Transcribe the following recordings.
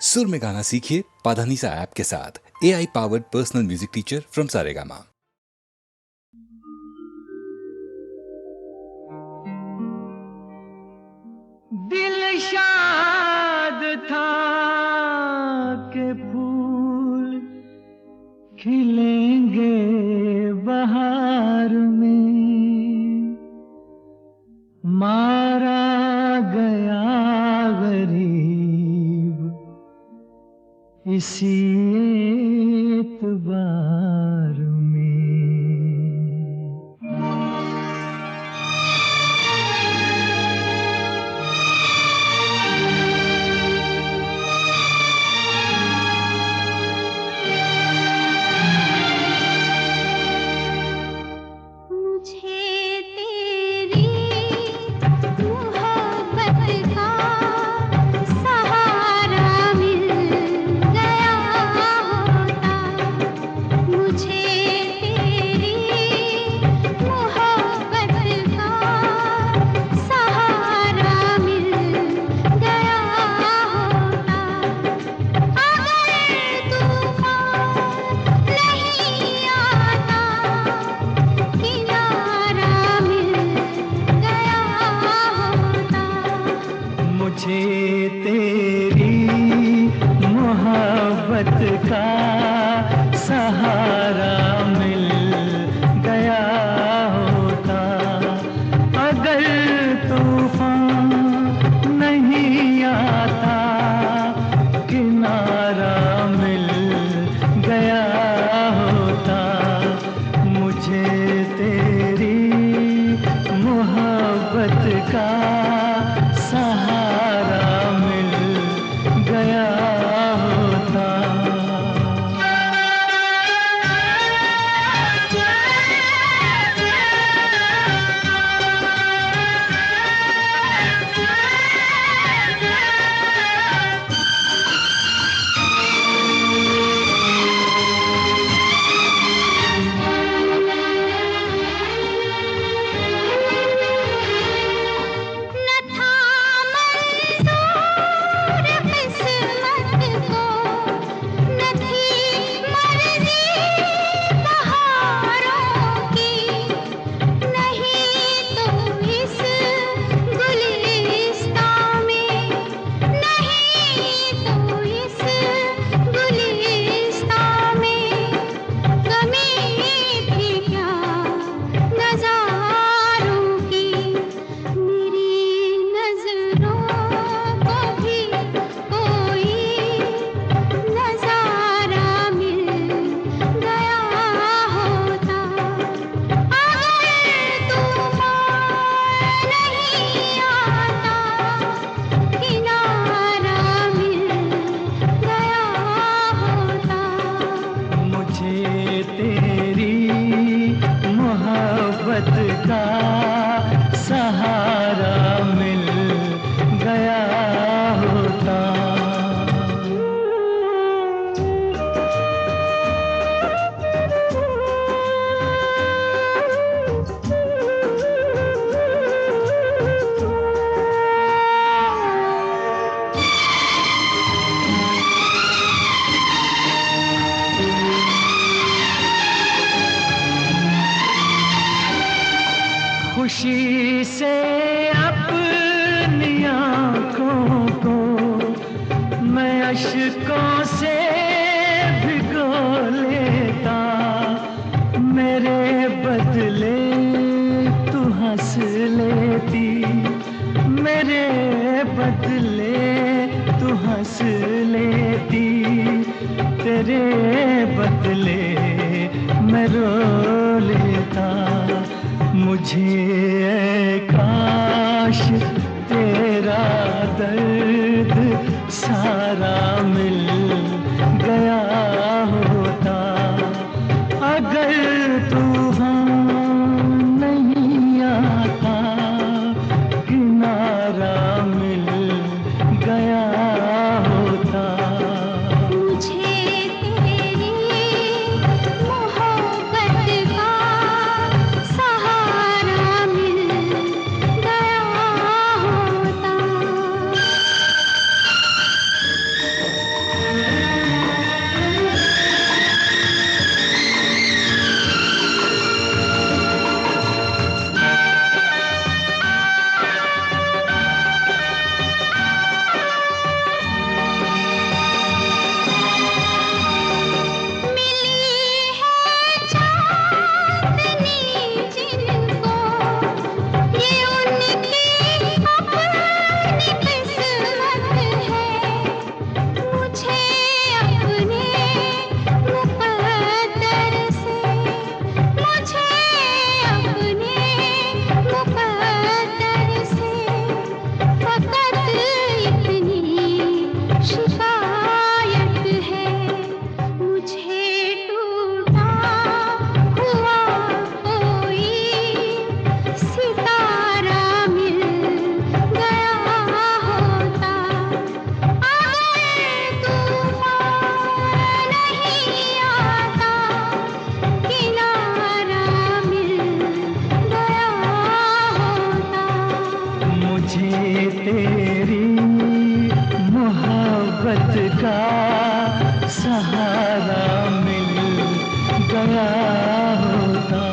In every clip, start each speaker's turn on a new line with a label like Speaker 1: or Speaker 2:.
Speaker 1: सुर में गाना सीखिए पाधानीसा ऐप के साथ। AI powered personal music teacher from Saregama.
Speaker 2: दिल शाद था के फूल खिलेंगे बहार में, मारा गया गरीब इसी एतबार में। खुशी से अपनी आँखों को मैं अश्कों से भिगो लेता, मेरे बदले तू हंस लेती, मेरे बदले तू हंस लेती, तेरे बदले मैं रो लेता। मुझे काश तेरा दर्द सारा मिल गया होता, अगर तूफान नहीं आता किनारा मिल गया होता। मोहब्बत का सहारा मिल गया होता।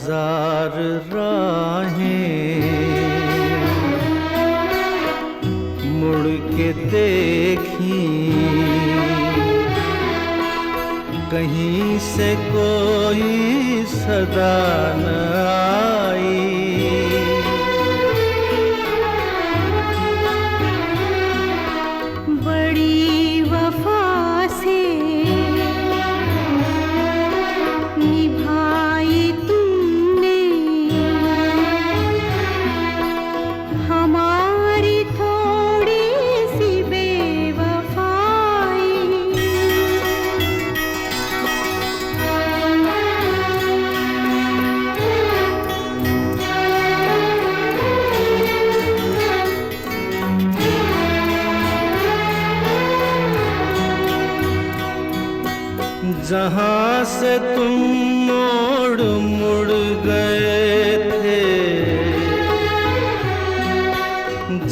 Speaker 2: हजार राहें मुड़ के देखी, कहीं से कोई सदा न आई।
Speaker 3: बड़ी वफा से निभाई तुमने हमारी थोड़ी सी बेवफाई।
Speaker 2: जहाँ से तुम मोड़ मुड़ गए थे,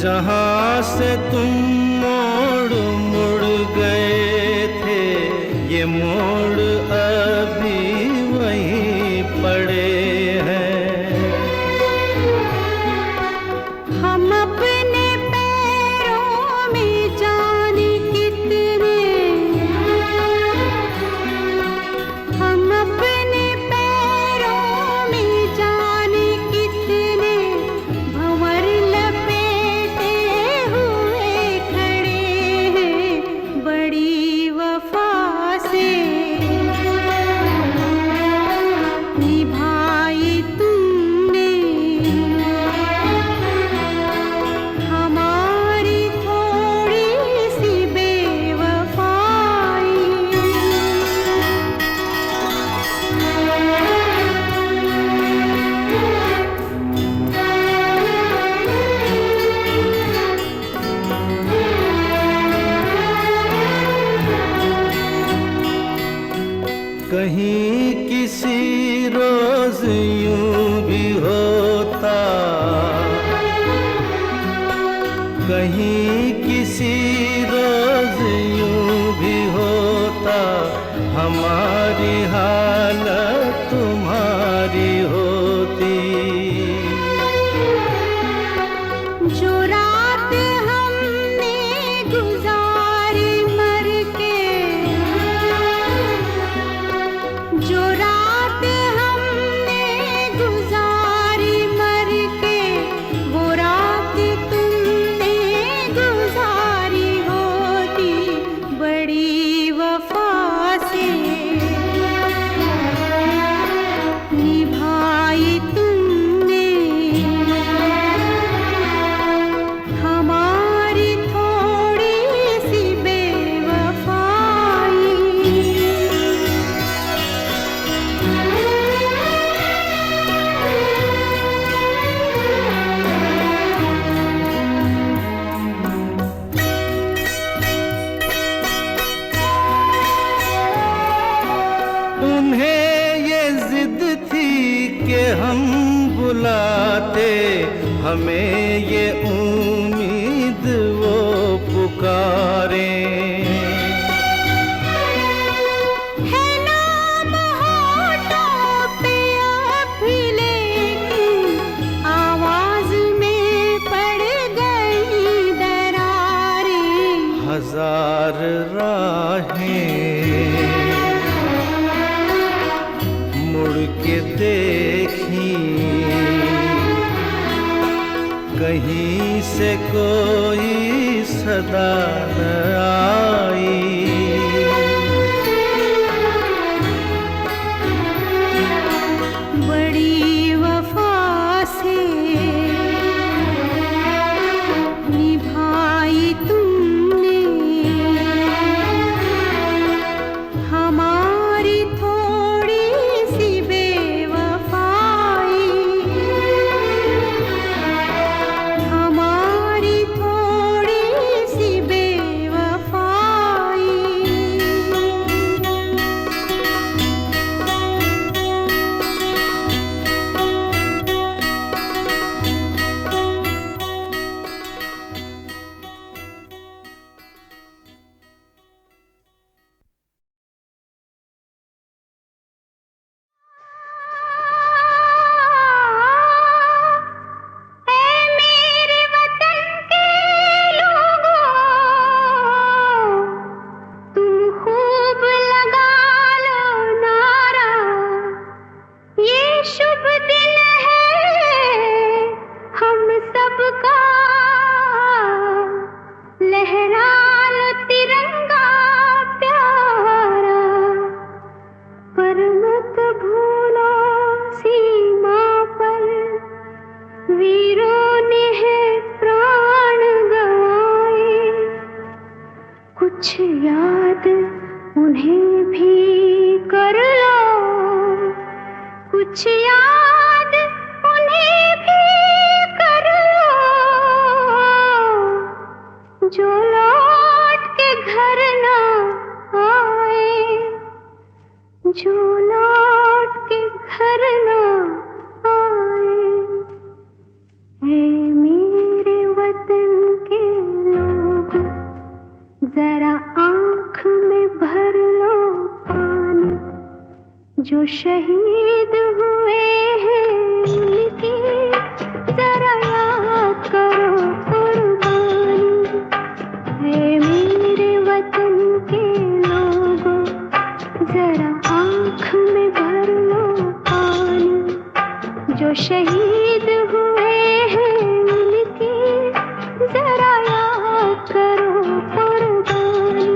Speaker 2: जहाँ से तुम मोड़ मुड़ गए थे, ये मोड़ अभी वहीं पड़े हैं।
Speaker 3: हम अपने पैरों में जाने कितने, हम अपने पैरों में जाने कितने भंवर लपेटे हुए खड़े हैं। बड़ी वफा से निभाई तुमने हमारी थोड़ी सी बेवफाई।
Speaker 2: कहीं किसी रोज यूं भी होता, कहीं किसी रोज यूं भी होता, हमारी हालत तुम्हारी होती।
Speaker 3: जो रात हमने गुजारी मर के, जो रात हमने गुजारी मर के, वो रात तुमने गुजारी होती। बड़ी वफा से निभाई तुमने हमारी थोड़ी सी बेवफाई।
Speaker 2: उन्हें ये जिद थी कि हम बुलाते, हमें ये उम्मीद वो पुकारे।
Speaker 3: है नाम होठों पे अब भी लेकिन आवाज में पड़ गई दरारें।
Speaker 2: हजार राहें मुड़ के देखी, कहीं से कोई सदा न आई।
Speaker 3: बड़ी वफा से निभाई तुमने हमारी थोड़ी सी बेवफाई। हमारी थोड़ी सी बेवफाई। भूलो सीमा पर वीरों ने है प्राण गवाए, कुछ याद उन्हें भी कर लो, कुछ याद उन्हें भी कर लो, जो लौट के घर ना आए, जो लौट के घर ना आए। ऐ मेरे वतन के लोग, जरा आँख में भर लो पानी, जो शहीद हुए हैं उनकी जरा याद करो कुर्बानी। ऐ मेरे वतन के लोगों, जरा आँख में भर लो पानी, जो शहीद हुए हैं उनकी जरा याद करो कुर्बानी।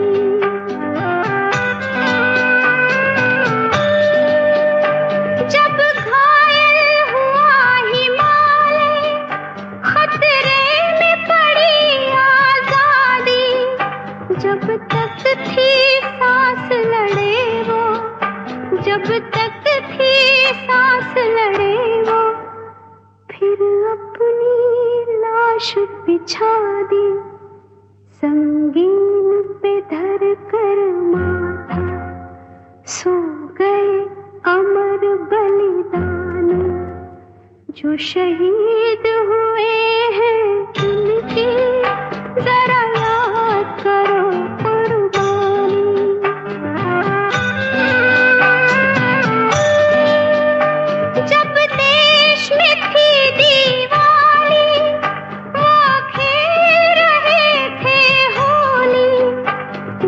Speaker 3: जब घायल हुआ हिमालय, खतरे में पड़ी आजादी, जब तक थी सांस लड़े वो, जब तक थी सांस लड़े वो, फिर अपनी लाश बिछा दी, संगीन पे धर कर माथा, सो गए अमर बलिदानी, जो शहीद हुए हैं उनकी जरा याद करो कुर्बानी। जब देश में थी दिवाली, वो खेल रहे थे होली,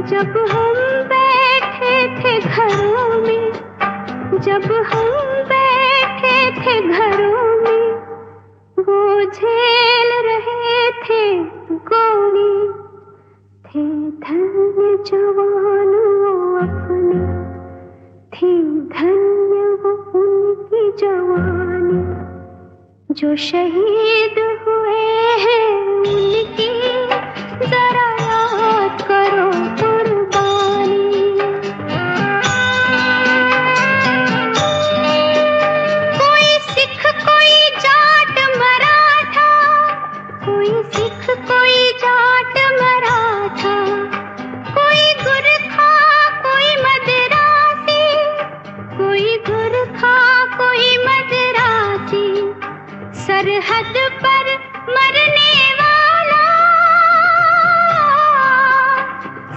Speaker 3: जब हम बैठे थे घरों में, जब हम बैठे थे घरों में, वो झेल रहे थे गोली, थे धन्य जवान वो अपने, थी धन्य वो उनकी जवानी, जो शहीद हुए हैं उनकी जरा याद करो कुर्बानी। कोई सिख कोई जाट मराठा, कोई सिख कोई जाट मराठा, कोई गुरखा कोई मदरासी, कोई गुरखा कोई मदरासी, सरहद पर मरने वाला,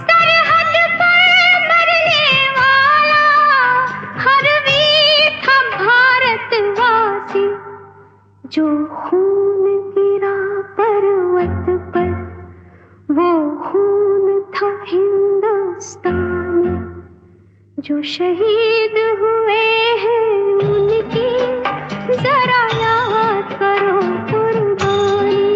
Speaker 3: सरहद पर मरने वाला, हर वीर था भारतवासी, जो खून गिरा पर्वत पर, वो खून था हिंदुस्तानी, जो शहीद हुए हैं उनकी जरा याद करो कुर्बानी।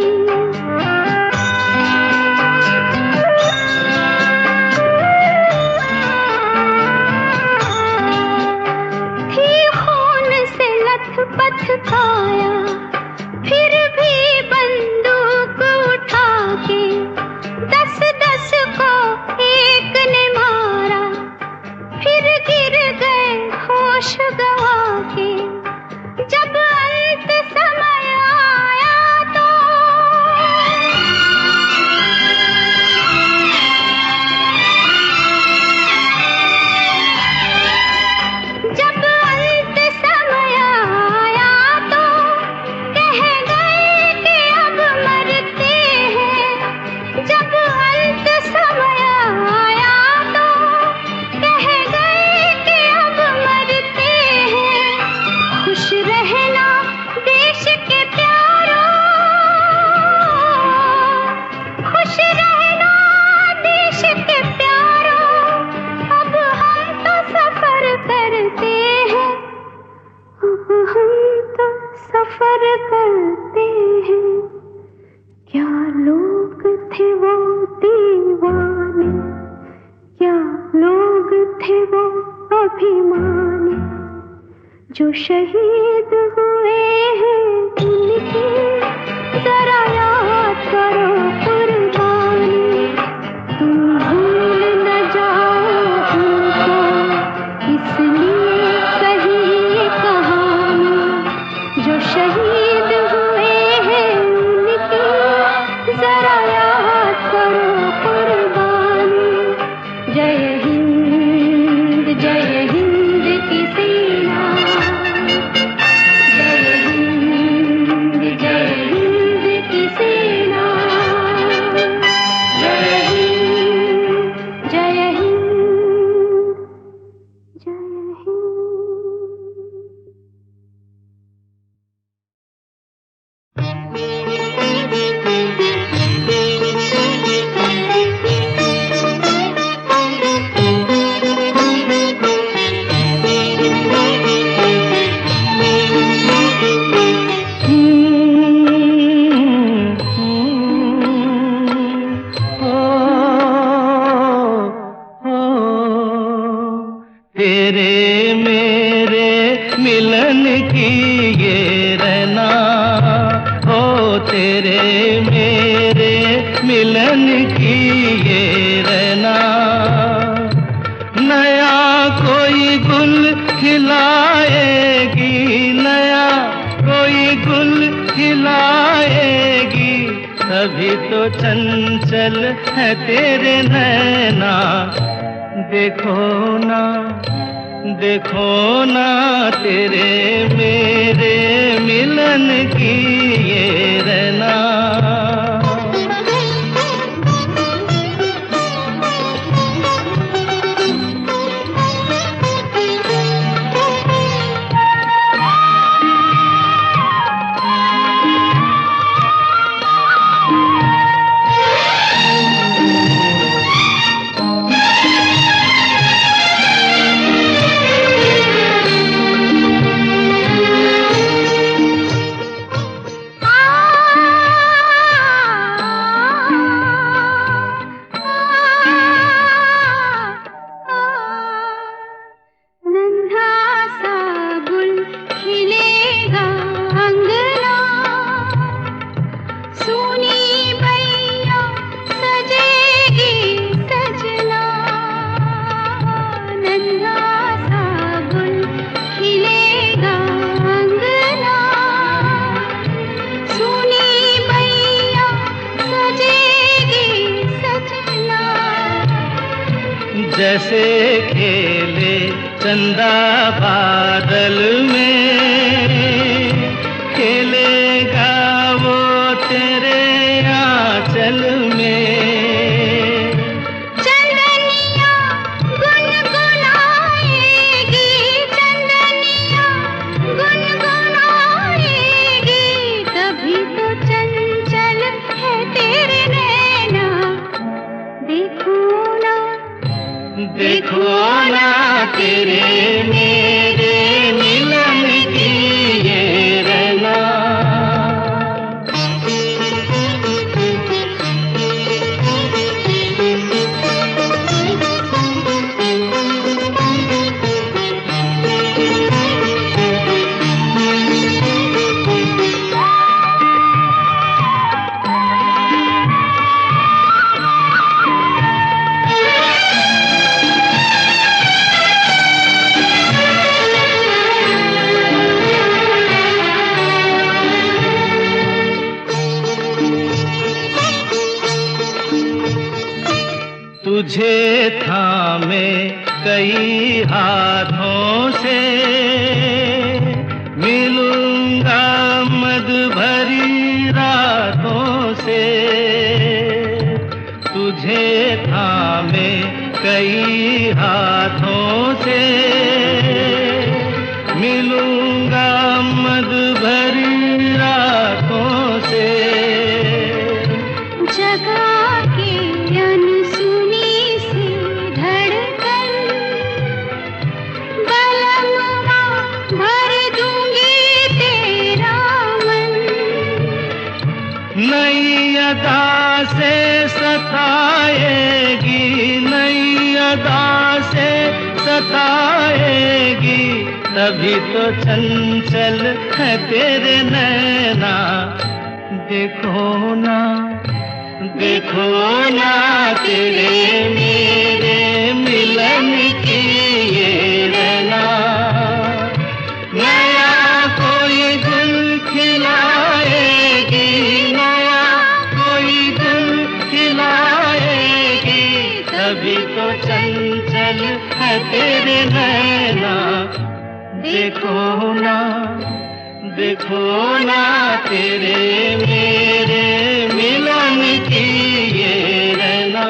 Speaker 3: थी खून से लथपथ काया, फिर भी बंदूक उठा के 10-10 को एक ने मारा, फिर गिर गए होश गवा के, जब अंत समय आया तो, जब अंत समय आया तो कह गए कि अब मरते हैं, जब अंत समय आया तो कह गए कि अब मरते हैं। खुश रहना देश के प्यारों, खुश रहना देश के प्यारों, अब हम तो सफर करते हैं, अब हम तो सफर करते हैं। क्या लोग थे वो दीवाने, क्या लोग थे वो अभिमानी, जो शहीद हुए हैं उनकी जरा याद करो कुर्बानी, तुम भूल न जाओ उनको, इसलिए कही ये कहानी। जो शहीद हुए हैं उनकी जरा याद करो कुर्बानी। जय हिंद की सेना, जय हिंद की सेना, जय हिंद, जय हिंद, जय हिंद।
Speaker 2: तेरे मेरे मिलन की ये रहना, हो तेरे मेरे मिलन की ये रहना। नया कोई गुल खिलाएगी, नया कोई गुल खिलाएगी, तभी तो चंचल है तेरे नैना। देखो ना, देखो ना तेरे मेरे मिलन की ये रहना। जैसे खेले चंदा बादल में, खेलेगा वो तेरे आंचल में।
Speaker 3: चंदनिया गुनगुनाएगी, चंदनिया गुनगुनाएगी, तभी तो चंचल है तेरे नैना। देखो ना,
Speaker 2: देखो ना तेरे मेरे मिलन की ये रहना। तुझे थामे कई हाथों से, मिलूंगा मद भरी रातों से। तुझे थामे कई हाथों से, मिलूंगा मद भरी रातों से।
Speaker 3: जगा के अनसुनी सी धड़कन, बलमवा भर दूंगी तेरा मन।
Speaker 2: नई अदा से सताएगी, नई अदा से सताएगी, तभी तो चंचल है तेरे नैना। देखो ना तेरे मेरे मिलन की ये रैना। नया कोई गुल खिलाएगी, नया कोई गुल खिलाएगी, तभी तो चंचल है तेरे नैना। देखो ना तेरे मेरे मिलन की ये रैना।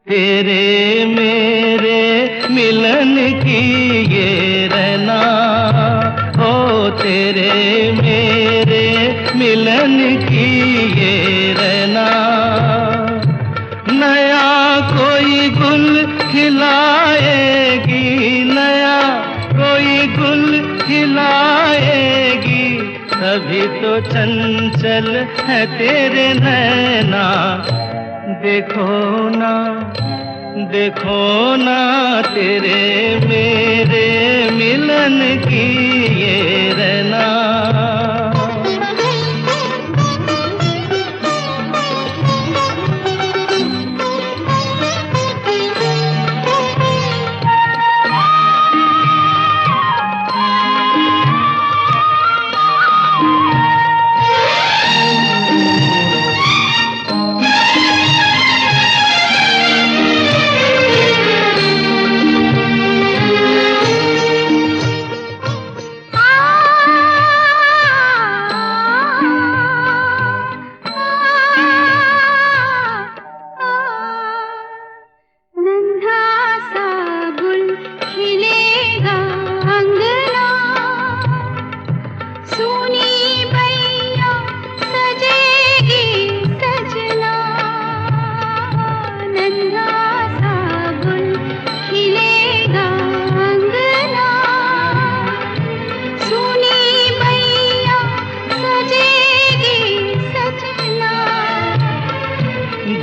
Speaker 2: तेरे मेरे मिलन की ये रैना, ओ तेरे मेरे मिलन की ये रैना। नया कोई गुल खिलाएगी, नया कोई गुल खिलाएगी, तभी तो चंचल है तेरे नैना। देखो ना तेरे मेरे मिलन की ये रैना।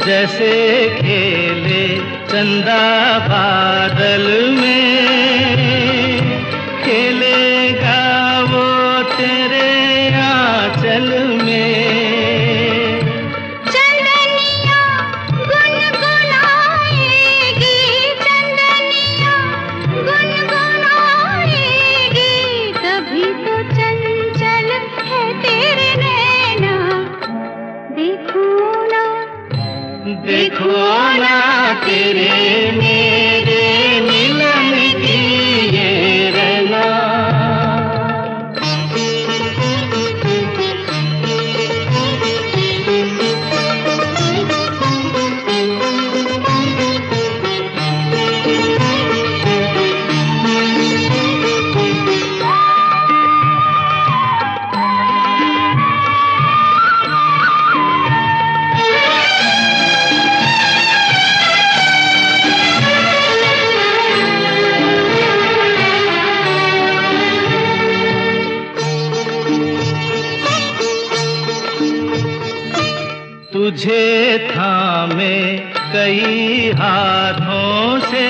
Speaker 2: जैसे खेले चंदा बादल में, खेलेगा वो तेरे आंचल में।
Speaker 3: चंदनिया गुनगुनाएगी, चंदनिया गुनगुनाएगी, तभी तो चंचल है तेरे नैना। देखो ना
Speaker 2: तेरे मेरे मिलन की ये रैना। तुझे थामे कई हाथों से,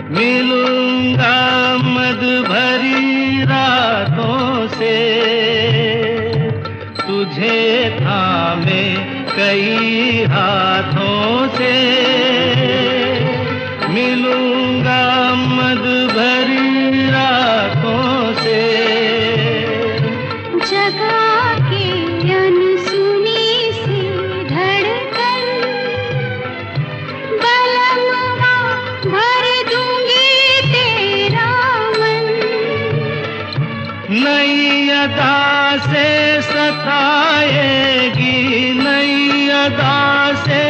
Speaker 2: मिलूंगा मद भरी रातों से। तुझे थामे कई हाथों से, मिलूंगा मद भरी रातों से।
Speaker 3: जगा के अनसुनी सी धड़कन, बलमवा भर दूंगी तेरा मन।
Speaker 2: नई अदा से सताएगी, नई अदा से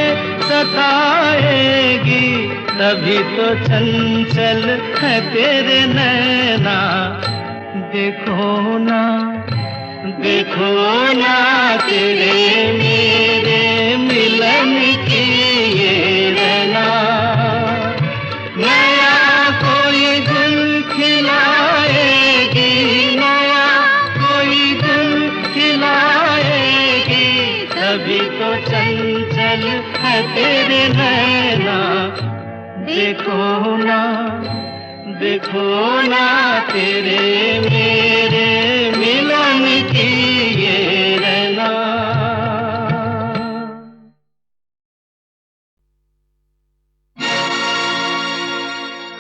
Speaker 2: सताएगी, तभी तो चंचल है तेरे नैना। देखो ना तेरे मेरे मिलन की ये रना, नया कोई गुल खिलाएगी, नया कोई गुल खिलाएगी, तभी तो चंचल है तेरे नैना। देखो ना तेरे मेरे मिलन की ये रना।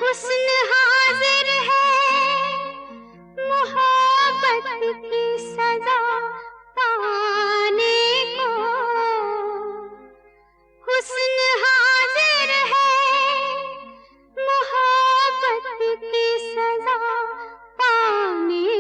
Speaker 3: हुस्न हाजिर है मोहब्बत की सजा पाने को, हुस्न हाजिर है मोहब्बत की सजा पाने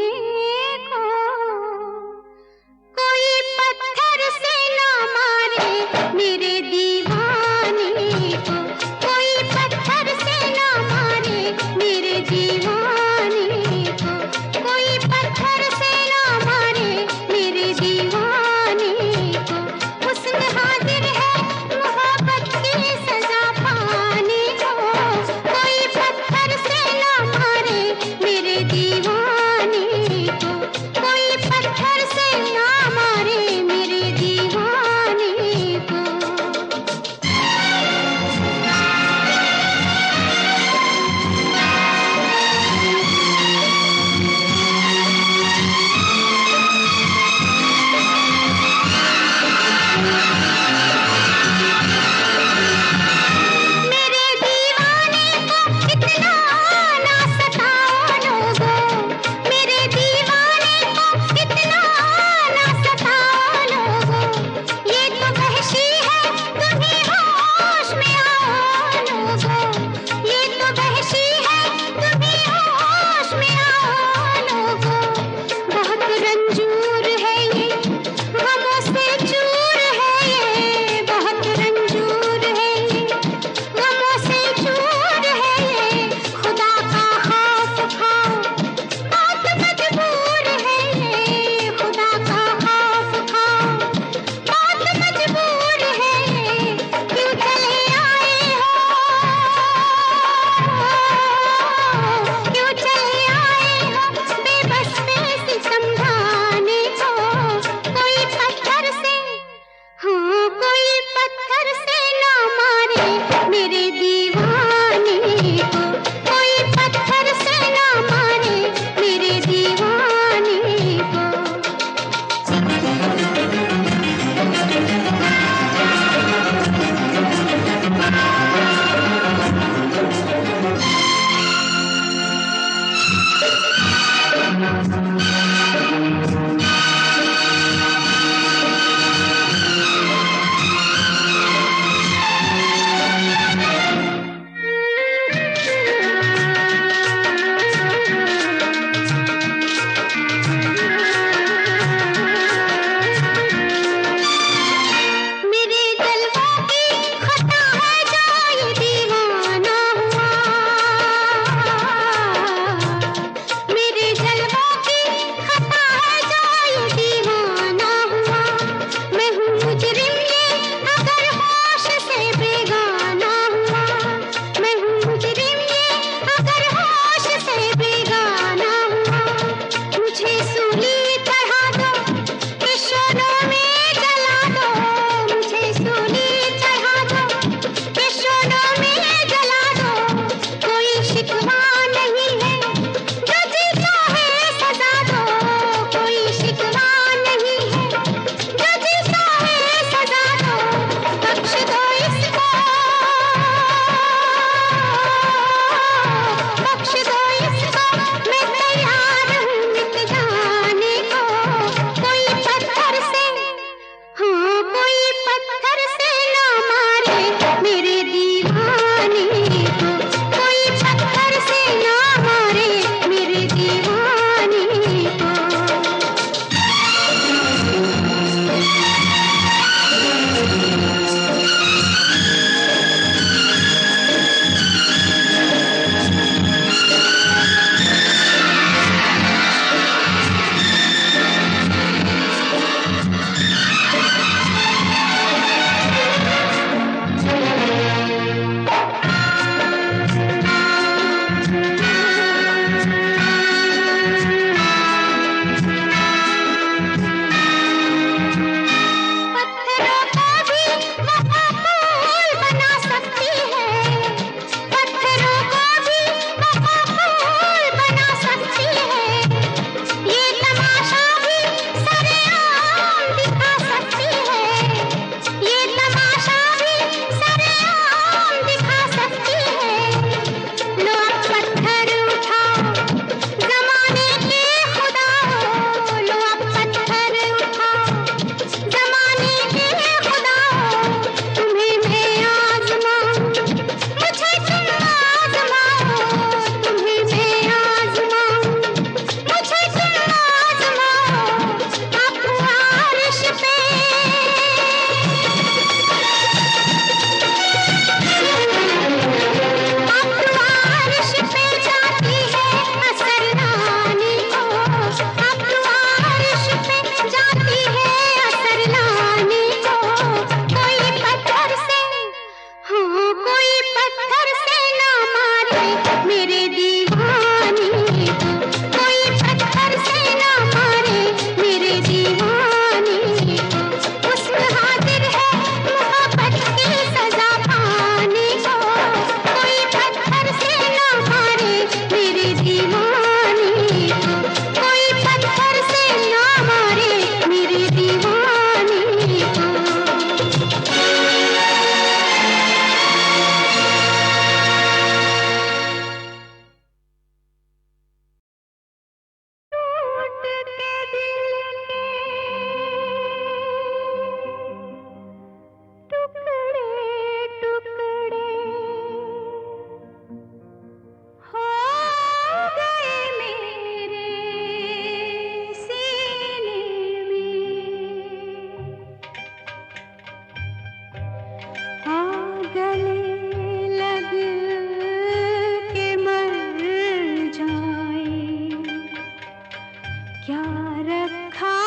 Speaker 3: रखा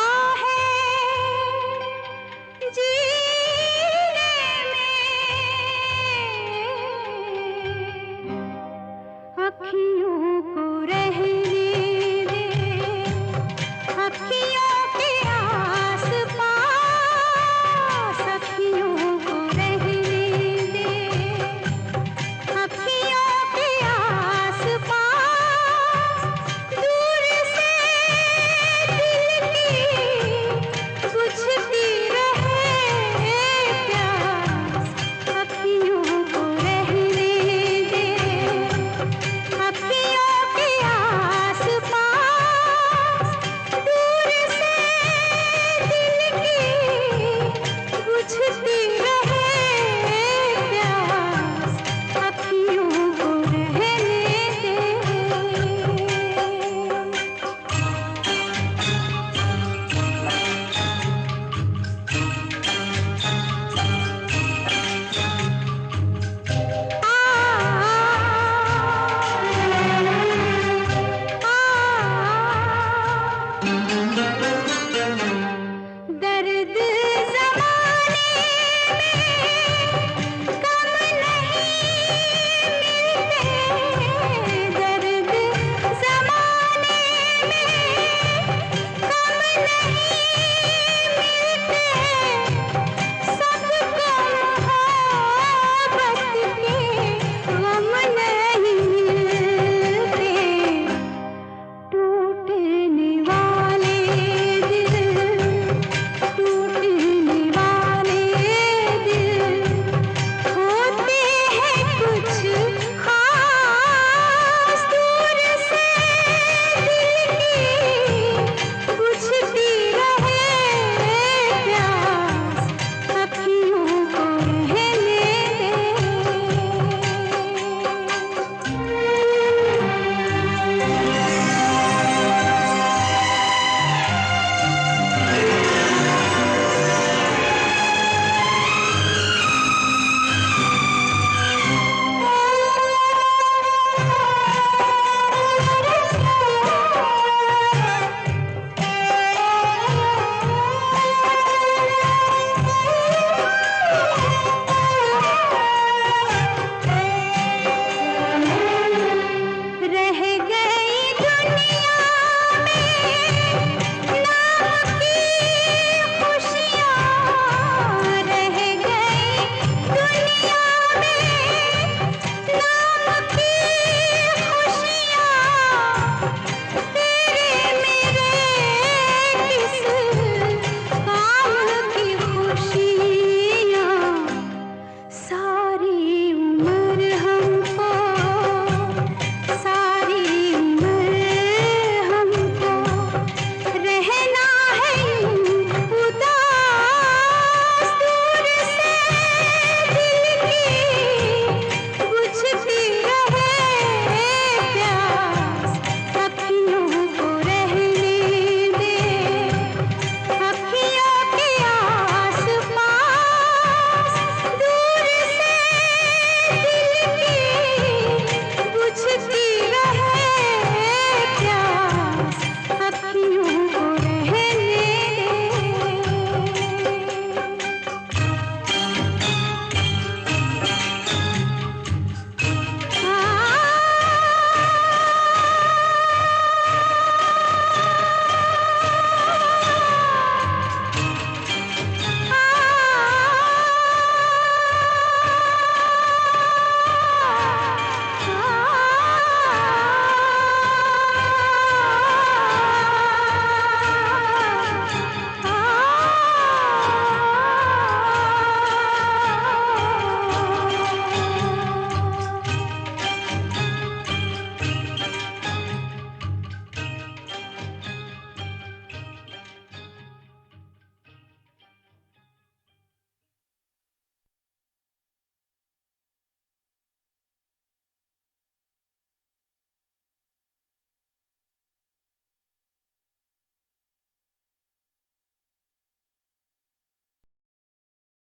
Speaker 3: है जीने में, अखियों को रहने दे, अखियों के आस-पास, अखियों को रहने दे, अखियों के आस-पास, दूर से दिल की बुझती रहे प्यास, अखियों को रहने दे, अखियों के आस-पास, दूर से दिल की बुझती रहे प्यास, अखियों को रहने दे। दर्द ज़माने में कम नहीं मिलते, दर्द ज़माने में कम नहीं